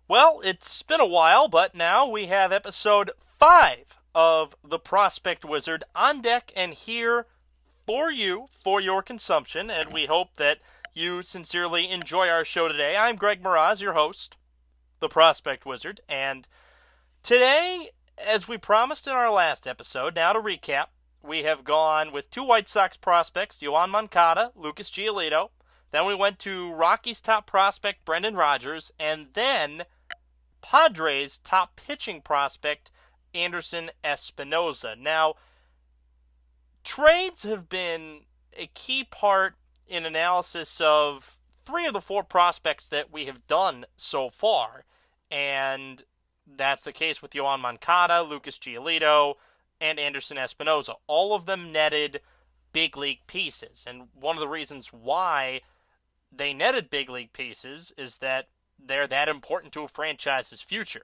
Well, it's been a while, but now we have episode 5 of The Prospect Wizard on deck and here for you, for your consumption, and we hope that you sincerely enjoy our show today. I'm Greg Miraz, your host, The Prospect Wizard, and today, as we promised in our last episode, now to recap, we have gone with two White Sox prospects, Yoan Moncada, Lucas Giolito. Then we went to Rockies' top prospect, Brendan Rodgers, and then Padres' top pitching prospect, Anderson Espinoza. Now, trades have been a key part in analysis of three of the four prospects that we have done so far, and that's the case with Yoan Moncada, Lucas Giolito, and Anderson Espinoza. All of them netted big league pieces, and one of the reasons why they netted big league pieces is that they're that important to a franchise's future.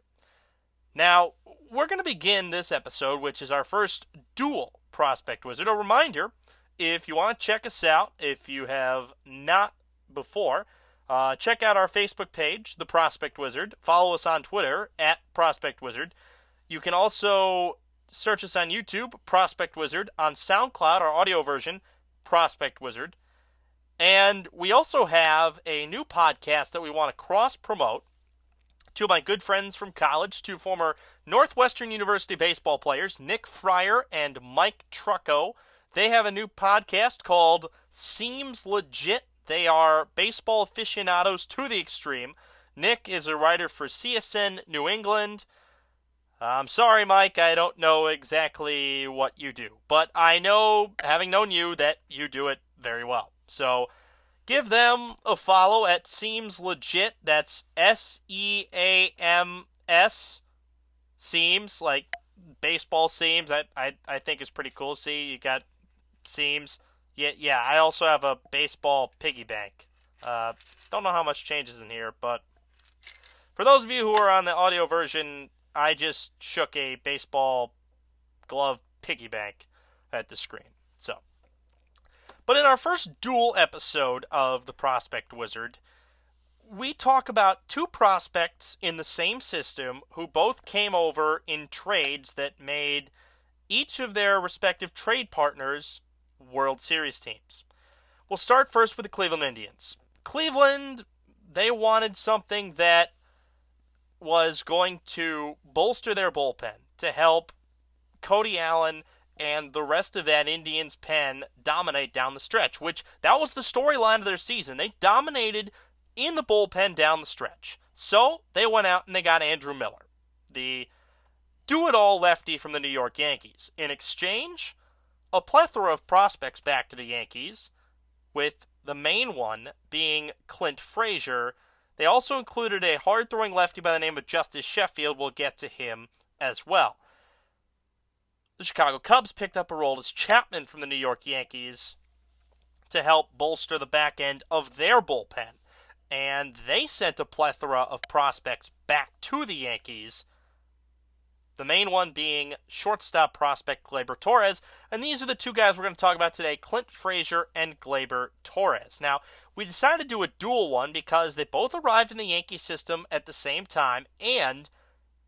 Now, we're going to begin this episode, which is our first dual Prospect Wizard. A reminder, if you want to check us out, if you have not before, check out our Facebook page, The Prospect Wizard. Follow us on Twitter, @Prospect Wizard. You can also search us on YouTube, Prospect Wizard. On SoundCloud, our audio version, Prospect Wizard. And we also have a new podcast that we want to cross-promote. Two of my good friends from college, two former Northwestern University baseball players, Nick Fryer and Mike Trucco. They have a new podcast called Seems Legit. They are baseball aficionados to the extreme. Nick is a writer for CSN New England. I'm sorry, Mike, I don't know exactly what you do. But I know, having known you, that you do it very well. So give them a follow at Seems Legit. That's SEAMS. Seems, like baseball seams. I think is pretty cool. See, you got seams. Yeah. I also have a baseball piggy bank. Don't know how much changes in here, but for those of you who are on the audio version, I just shook a baseball glove piggy bank at the screen. But in our first dual episode of The Prospect Wizard, we talk about two prospects in the same system who both came over in trades that made each of their respective trade partners World Series teams. We'll start first with the Cleveland Indians. Cleveland, they wanted something that was going to bolster their bullpen to help Cody Allen and the rest of that Indians pen dominate down the stretch, which that was the storyline of their season. They dominated in the bullpen down the stretch. So they went out and they got Andrew Miller, the do-it-all lefty from the New York Yankees. In exchange, a plethora of prospects back to the Yankees, with the main one being Clint Frazier. They also included a hard-throwing lefty by the name of Justice Sheffield. We'll get to him as well. The Chicago Cubs picked up Aroldis Chapman from the New York Yankees to help bolster the back end of their bullpen. And they sent a plethora of prospects back to the Yankees, the main one being shortstop prospect Gleyber Torres. And these are the two guys we're going to talk about today, Clint Frazier and Gleyber Torres. Now, we decided to do a dual one because they both arrived in the Yankee system at the same time, and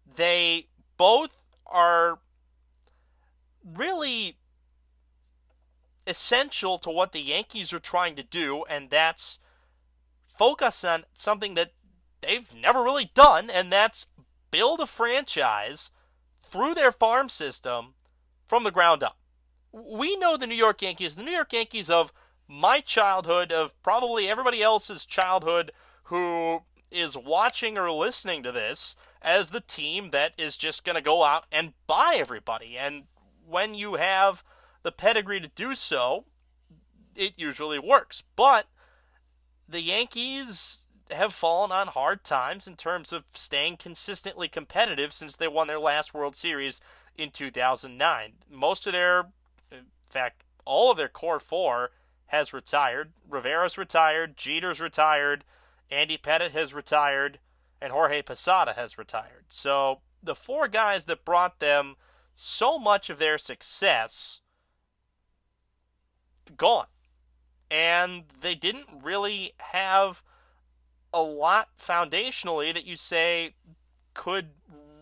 they both are really essential to what the Yankees are trying to do, and that's focus on something that they've never really done, and that's build a franchise through their farm system from the ground up. We know the New York Yankees of my childhood, of probably everybody else's childhood who is watching or listening to this, as the team that is just going to go out and buy everybody. And when you have the pedigree to do so, it usually works. But the Yankees have fallen on hard times in terms of staying consistently competitive since they won their last World Series in 2009. Most of their, in fact, all of their core four has retired. Rivera's retired, Jeter's retired, Andy Pettitte has retired, and Jorge Posada has retired. So the four guys that brought them so much of their success, gone. And they didn't really have a lot foundationally that you say could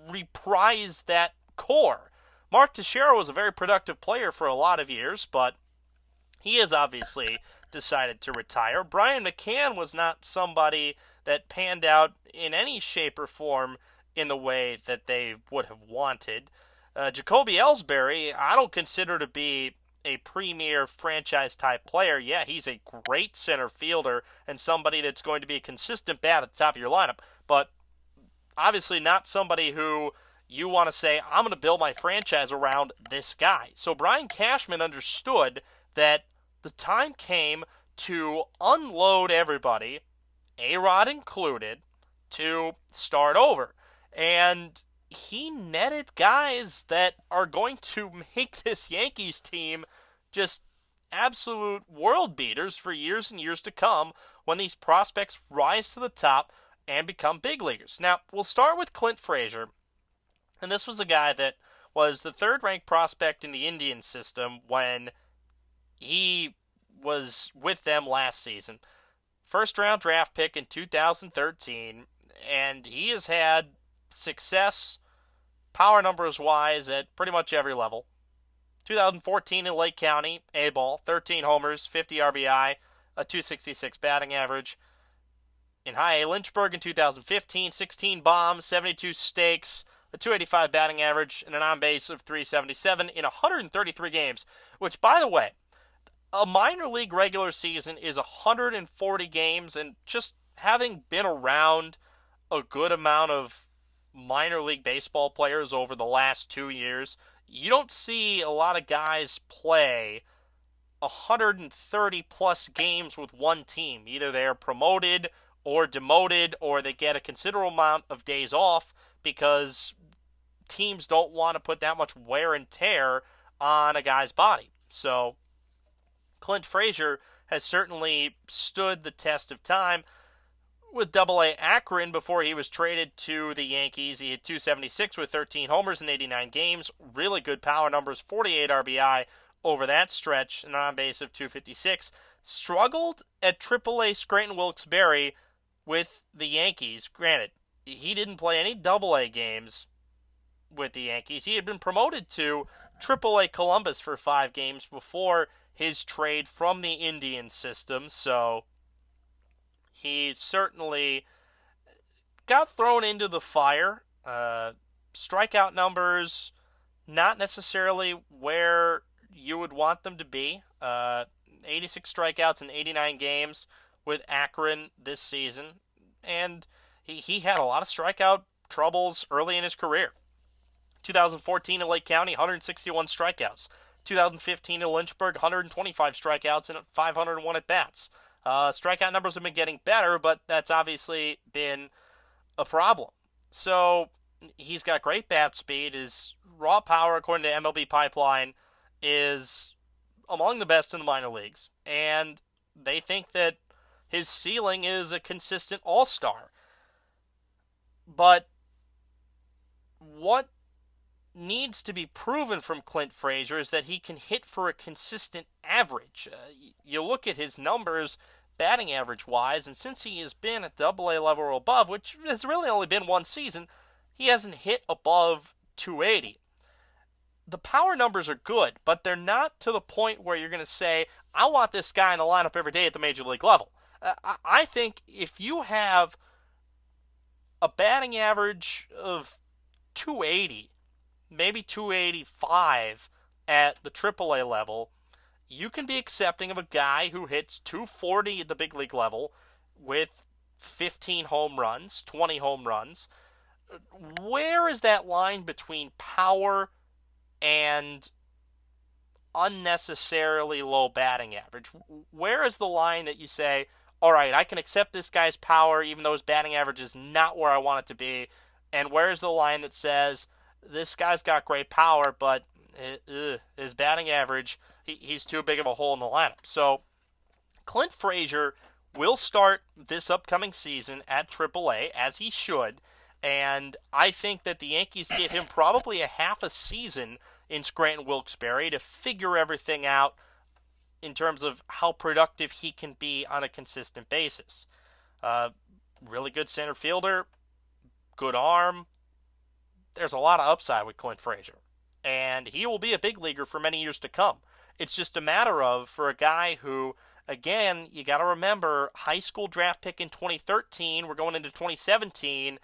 reprise that core. Mark Teixeira was a very productive player for a lot of years, but he has obviously decided to retire. Brian McCann was not somebody that panned out in any shape or form in the way that they would have wanted. Jacoby Ellsbury, I don't consider to be a premier franchise-type player. Yeah, he's a great center fielder and somebody that's going to be a consistent bat at the top of your lineup, but obviously not somebody who you want to say, I'm going to build my franchise around this guy. So Brian Cashman understood that the time came to unload everybody, A-Rod included, to start over. And he netted guys that are going to make this Yankees team just absolute world beaters for years and years to come when these prospects rise to the top and become big leaguers. Now, we'll start with Clint Frazier. And this was a guy that was the third-ranked prospect in the Indian system when he was with them last season. First-round draft pick in 2013, and he has had success power numbers-wise at pretty much every level. 2014 in Lake County, A-ball, 13 homers, 50 RBI, a .266 batting average. In High A Lynchburg in 2015, 16 bombs, 72 stakes, a .285 batting average, and an on-base of .377 in 133 games, which, by the way, a minor league regular season is 140 games, and just having been around a good amount of minor league baseball players over the last 2 years, you don't see a lot of guys play 130-plus games with one team. Either they're promoted or demoted, or they get a considerable amount of days off because teams don't want to put that much wear and tear on a guy's body. So Clint Frazier has certainly stood the test of time. With Double-A Akron, before he was traded to the Yankees, he had .276 with 13 homers in 89 games. Really good power numbers, 48 RBI over that stretch, and an on-base of .256. Struggled at Triple-A Scranton Wilkes-Barre with the Yankees. Granted, he didn't play any Double-A games with the Yankees. He had been promoted to Triple-A Columbus for 5 games before his trade from the Indian system, so he certainly got thrown into the fire. Strikeout numbers, not necessarily where you would want them to be. 86 strikeouts in 89 games with Akron this season. And he had a lot of strikeout troubles early in his career. 2014 in Lake County, 161 strikeouts. 2015 in Lynchburg, 125 strikeouts and 501 at-bats. Strikeout numbers have been getting better, but that's obviously been a problem. So he's got great bat speed. His raw power, according to MLB Pipeline, is among the best in the minor leagues. And they think that his ceiling is a consistent all-star. But what needs to be proven from Clint Frazier is that he can hit for a consistent average. You look at his numbers batting average-wise, and since he has been at Double-A level or above, which has really only been one season, he hasn't hit above .280. The power numbers are good, but they're not to the point where you're going to say, I want this guy in the lineup every day at the major league level. I think if you have a batting average of .280, maybe .285 at the AAA level, you can be accepting of a guy who hits .240 at the big league level with 15 home runs, 20 home runs. Where is that line between power and unnecessarily low batting average? Where is the line that you say, all right, I can accept this guy's power even though his batting average is not where I want it to be? And where is the line that says, this guy's got great power, but his batting average, he's too big of a hole in the lineup? So Clint Frazier will start this upcoming season at AAA, as he should, and I think that the Yankees give him probably a half a season in Scranton Wilkes-Barre to figure everything out in terms of how productive he can be on a consistent basis. really good center fielder, good arm. There's a lot of upside with Clint Frazier. And he will be a big leaguer for many years to come. It's just a matter of, for a guy who, again, you got to remember, high school draft pick in 2013, we're going into 2017,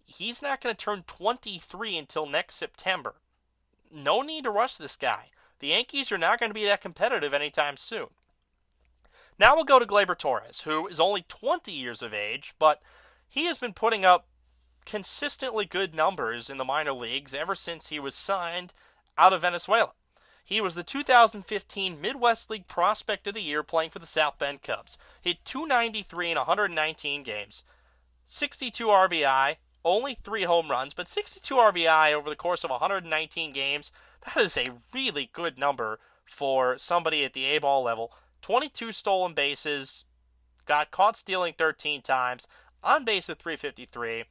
he's not going to turn 23 until next September. No need to rush this guy. The Yankees are not going to be that competitive anytime soon. Now we'll go to Gleyber Torres, who is only 20 years of age, but he has been putting up consistently good numbers in the minor leagues ever since he was signed out of Venezuela. He was the 2015 Midwest League Prospect of the Year playing for the South Bend Cubs. Hit .293 in 119 games, 62 RBI, only 3 home runs, but 62 RBI over the course of 119 games, that is a really good number for somebody at the A-ball level. 22 stolen bases, got caught stealing 13 times, on base at 353.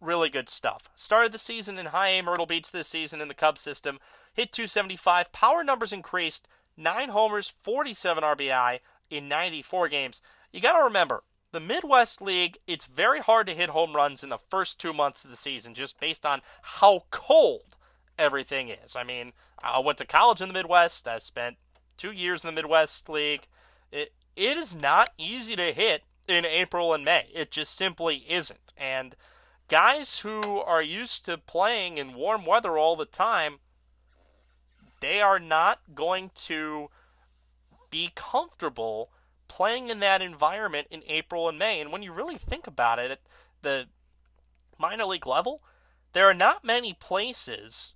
Really good stuff. Started the season in High A Myrtle Beach this season in the Cubs system. Hit .275. Power numbers increased. 9 homers, 47 RBI in 94 games. You got to remember, the Midwest League, it's very hard to hit home runs in the first 2 months of the season just based on how cold everything is. I mean, I went to college in the Midwest. I spent 2 years in the Midwest League. It is not easy to hit in April and May. It just simply isn't. And guys who are used to playing in warm weather all the time, they are not going to be comfortable playing in that environment in April and May. And when you really think about it, at the minor league level, there are not many places,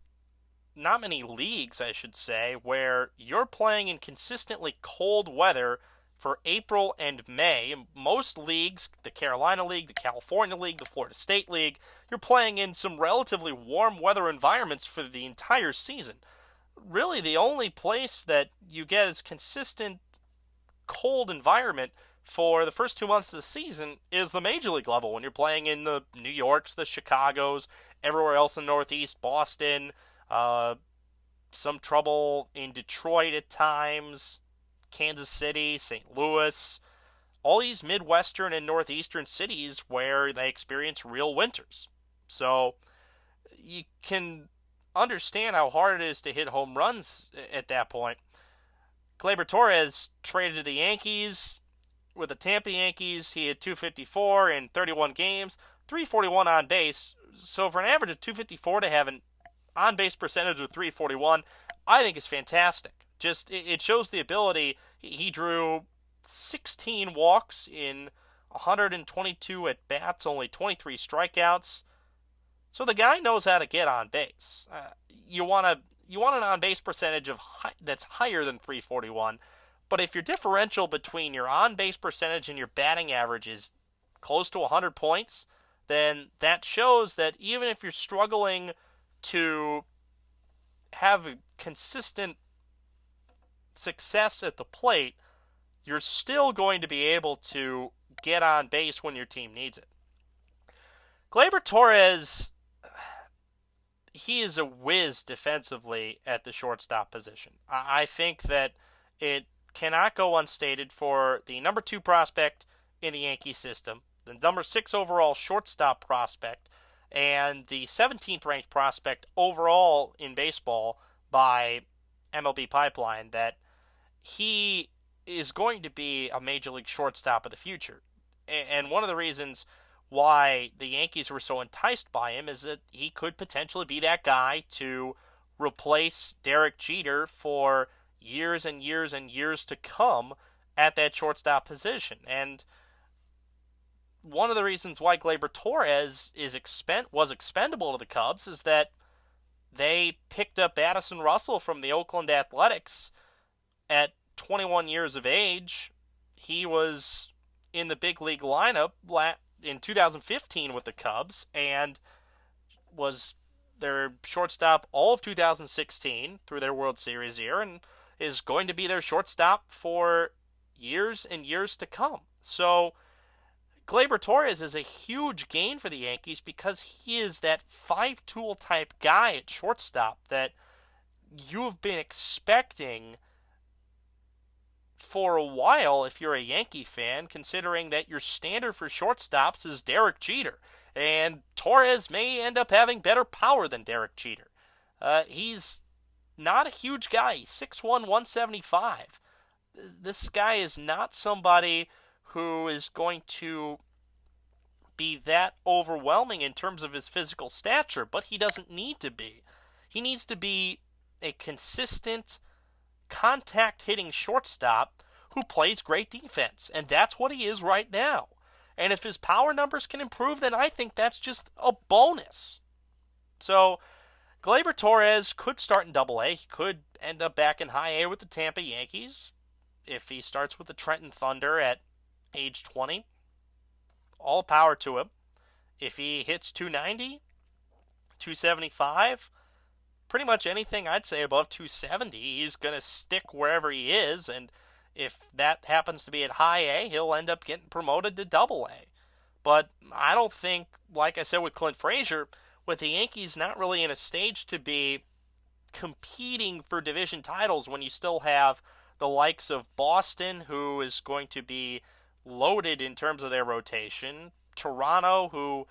not many leagues, I should say, where you're playing in consistently cold weather for April and May. Most leagues, the Carolina League, the California League, the Florida State League, you're playing in some relatively warm weather environments for the entire season. Really, the only place that you get is consistent cold environment for the first 2 months of the season is the Major League level, when you're playing in the New Yorks, the Chicagos, everywhere else in the Northeast, Boston, some trouble in Detroit at times, Kansas City, St. Louis, all these Midwestern and Northeastern cities where they experience real winters. So you can understand how hard it is to hit home runs at that point. Gleyber Torres traded to the Yankees. With the Tampa Yankees, he had .254 in 31 games, .341 on base. So for an average of .254 to have an on-base percentage of .341, I think is fantastic. Just, it shows the ability. He drew 16 walks in 122 at-bats, only 23 strikeouts. So the guy knows how to get on base. You want an on-base percentage that's higher than .341, but if your differential between your on-base percentage and your batting average is close to 100 points, then that shows that even if you're struggling to have a consistent success at the plate, you're still going to be able to get on base when your team needs it. Gleyber Torres, he is a whiz defensively at the shortstop position. I think that it cannot go unstated for the number 2 prospect in the Yankee system, the number 6 overall shortstop prospect, and the 17th ranked prospect overall in baseball by MLB Pipeline, that he is going to be a major league shortstop of the future. And one of the reasons why the Yankees were so enticed by him is that he could potentially be that guy to replace Derek Jeter for years and years and years to come at that shortstop position. And one of the reasons why Gleyber Torres was expendable to the Cubs is that they picked up Addison Russell from the Oakland Athletics at 21 years of age. He was in the big league lineup in 2015 with the Cubs and was their shortstop all of 2016 through their World Series year, and is going to be their shortstop for years and years to come. So Gleyber Torres is a huge gain for the Yankees because he is that 5-tool type guy at shortstop that you've been expecting for a while if you're a Yankee fan, considering that your standard for shortstops is Derek Jeter, and Torres may end up having better power than Derek Jeter. He's not a huge guy. He's 6'1", 175. This guy is not somebody who is going to be that overwhelming in terms of his physical stature, but he doesn't need to be. He needs to be a consistent, contact-hitting shortstop who plays great defense, and that's what he is right now. And if his power numbers can improve, then I think that's just a bonus. So, Gleyber Torres could start in Double-A. He could end up back in High A with the Tampa Yankees if he starts with the Trenton Thunder at age 20. All power to him. If he hits 290, 275, pretty much anything I'd say above 270, he's going to stick wherever he is, and if that happens to be at High A, he'll end up getting promoted to Double-A. But I don't think, like I said with Clint Frazier, with the Yankees not really in a stage to be competing for division titles when you still have the likes of Boston, who is going to be loaded in terms of their rotation, Toronto, who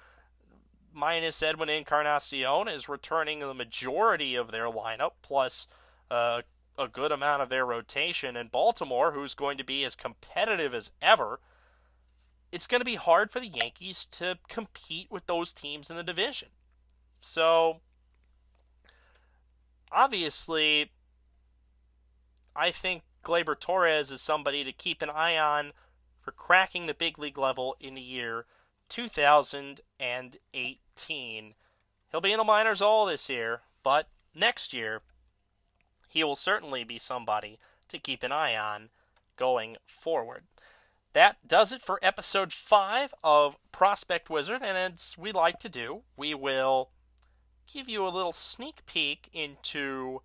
minus Edwin Encarnacion is returning the majority of their lineup, plus a good amount of their rotation, and Baltimore, who's going to be as competitive as ever. It's going to be hard for the Yankees to compete with those teams in the division. So, obviously, I think Gleyber Torres is somebody to keep an eye on for cracking the big league level in the year 2018. He'll be in the minors all this year, but next year, he will certainly be somebody to keep an eye on going forward. That does it for episode 5 of Prospect Wizard, and as we like to do, we will give you a little sneak peek into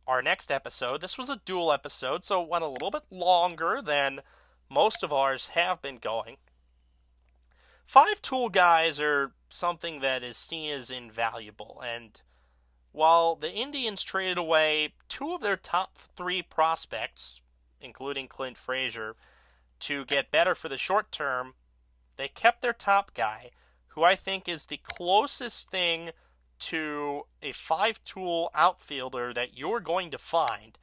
our next episode. This was a dual episode, so it went a little bit longer than most of ours have been going. 5-tool guys are something that is seen as invaluable, and while the Indians traded away 2 of their top 3 prospects, including Clint Frazier, to get better for the short term, they kept their top guy, who I think is the closest thing to a 5-tool outfielder that you're going to find,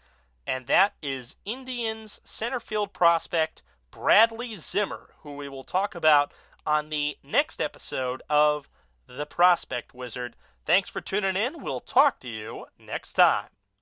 and that is Indians center field prospect Bradley Zimmer, who we will talk about on the next episode of The Prospect Wizard. Thanks for tuning in. We'll talk to you next time.